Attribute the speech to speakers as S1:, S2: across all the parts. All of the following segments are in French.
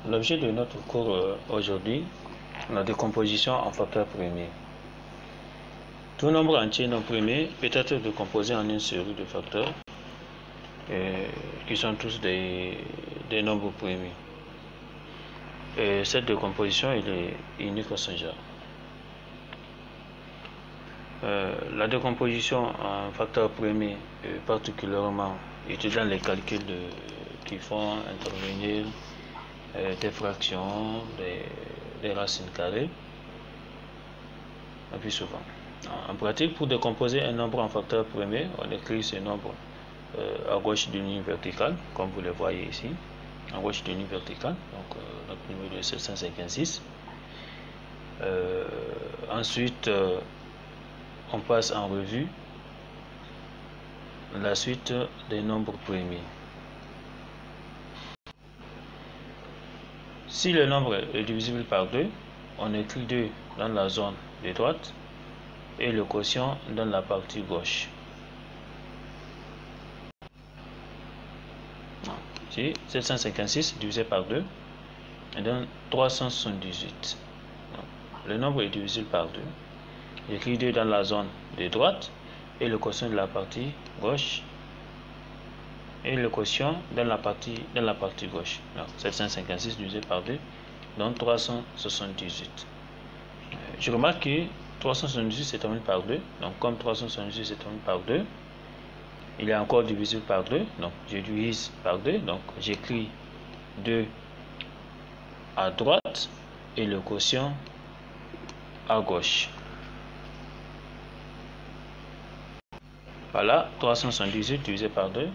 S1: L'objet de notre cours aujourd'hui, la décomposition en facteurs premiers. Tout nombre entier non premier peut être décomposé en une série de facteurs qui sont tous des nombres premiers. Et cette décomposition est unique à son genre. La décomposition en facteurs premiers est particulièrement utile dans les calculs qui font intervenir des fractions, des racines carrées, le plus souvent. En pratique, pour décomposer un nombre en facteurs premiers, on écrit ce nombre à gauche d'une ligne verticale, comme vous le voyez ici, à gauche d'une ligne verticale, donc notre numéro de 756. Ensuite, on passe en revue la suite des nombres premiers. Si le nombre est divisible par 2, on écrit 2 dans la zone de droite et le quotient dans la partie gauche. Ici, 756 divisé par 2 et donne 378. Donc, le nombre est divisible par 2. J'écris 2 dans la zone de droite et le quotient de la partie gauche et le quotient dans la partie gauche. Donc, 756 divisé par 2 donne 378. Je remarque que 378 se termine par 2. Donc comme 378 se termine par 2, il est encore divisible par 2. Donc je divise par 2. Donc j'écris 2 à droite et le quotient à gauche. Voilà, 378 divisé par 2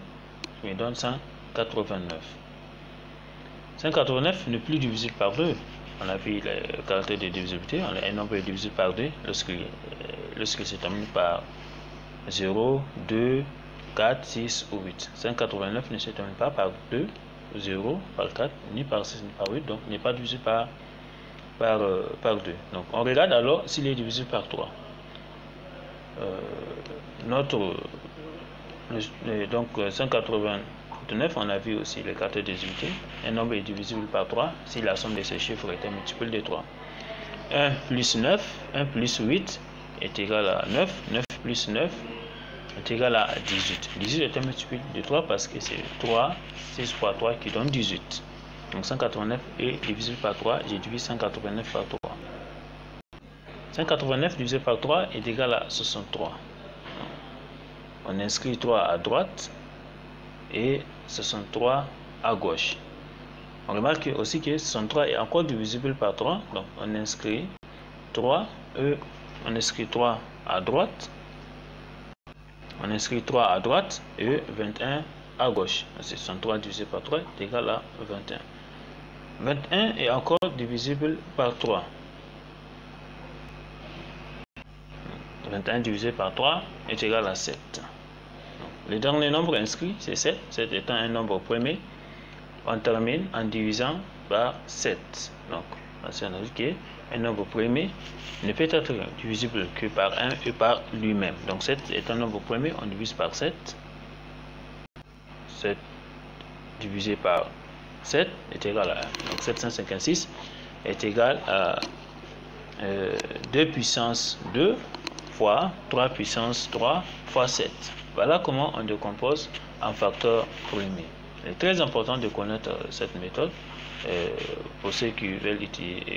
S1: me donne 189. 189 n'est plus divisible par 2. On a vu le caractère de divisibilité. Un nombre est divisible par 2 lorsqu'il se termine par 0, 2, 4, 6 ou 8. 189 ne se termine pas par 2, 0, par 4, ni par 6, ni par 8. Donc, il n'est pas divisible par 2. Donc, on regarde alors s'il est divisible par 3. Donc, 189, on a vu aussi le caractère de divisibilité. Un nombre est divisible par 3 si la somme de ces chiffres est un multiple de 3. 1 plus 9, 1 plus 8 est égal à 9. 9 plus 9 est égal à 18. 18 est un multiple de 3 parce que c'est 3, 6 fois 3 qui donne 18. Donc 189 est divisible par 3. J'ai divisé 189 par 3. 189 divisé par 3 est égal à 63. On inscrit 3 à droite et 63 à gauche. On remarque aussi que 63 est encore divisible par 3. Donc on inscrit 3 à droite. On inscrit 3 à droite et 21 à gauche. 63 divisé par 3 est égal à 21. 21 est encore divisible par 3. 21 divisé par 3 est égal à 7. Le dernier nombre inscrit, c'est 7. 7 étant un nombre premier, on termine en divisant par 7. Donc, ça veut dire qu'un nombre premier ne peut être divisible que par 1 et par lui-même. Donc, 7 est un nombre premier, on divise par 7. 7 divisé par 7 est égal à 1. Donc, 756 est égal à 2 puissance 2 fois 3 puissance 3 fois 7. Voilà comment on décompose en facteurs premiers. Il est très important de connaître cette méthode pour ceux qui veulent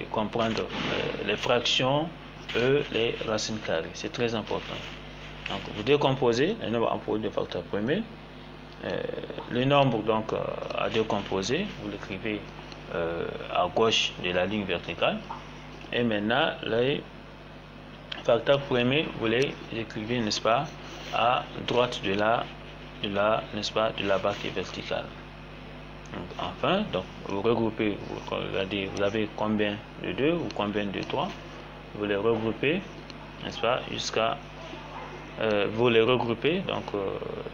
S1: comprendre les fractions et les racines carrées. C'est très important. Donc, vous décomposez le nombre en produit de facteurs premiers. Le nombre donc à décomposer, vous l'écrivez à gauche de la ligne verticale. Et maintenant, les facteurs premiers, vous les écrivez, n'est-ce pas, à droite de la barre qui est verticale. Donc, enfin, donc, vous regroupez, vous regardez, vous avez combien de 2 ou combien de 3, vous les regroupez, n'est-ce pas, jusqu'à, vous les regroupez, donc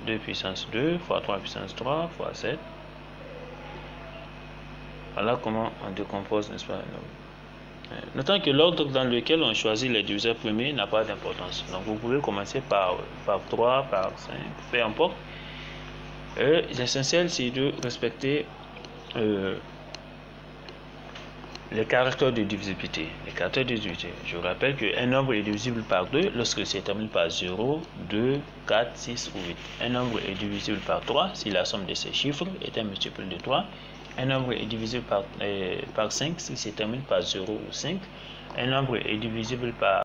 S1: 2 puissance 2 fois 3 puissance 3 fois 7. Voilà comment on décompose, n'est-ce pas, notons que l'ordre dans lequel on choisit les diviseurs premiers n'a pas d'importance. Donc vous pouvez commencer par 3, par 5, peu importe. L'essentiel c'est de respecter les caractères de divisibilité. Les caractères de divisibilité. Je vous rappelle qu'un nombre est divisible par 2 lorsque c'est terminé par 0, 2, 4, 6 ou 8. Un nombre est divisible par 3 si la somme de ces chiffres est un multiple de 3. Un nombre est divisible par 5 si c'est terminé par 0 ou 5. Un nombre est divisible par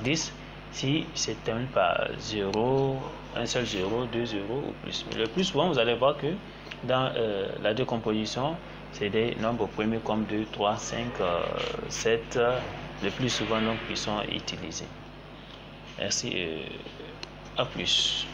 S1: 10 si c'est terminé par 0, un seul 0, 2 0 ou plus. Mais le plus souvent, vous allez voir que dans la décomposition, c'est des nombres premiers comme 2, 3, 5, 7, le plus souvent donc qui sont utilisés. Merci, à plus.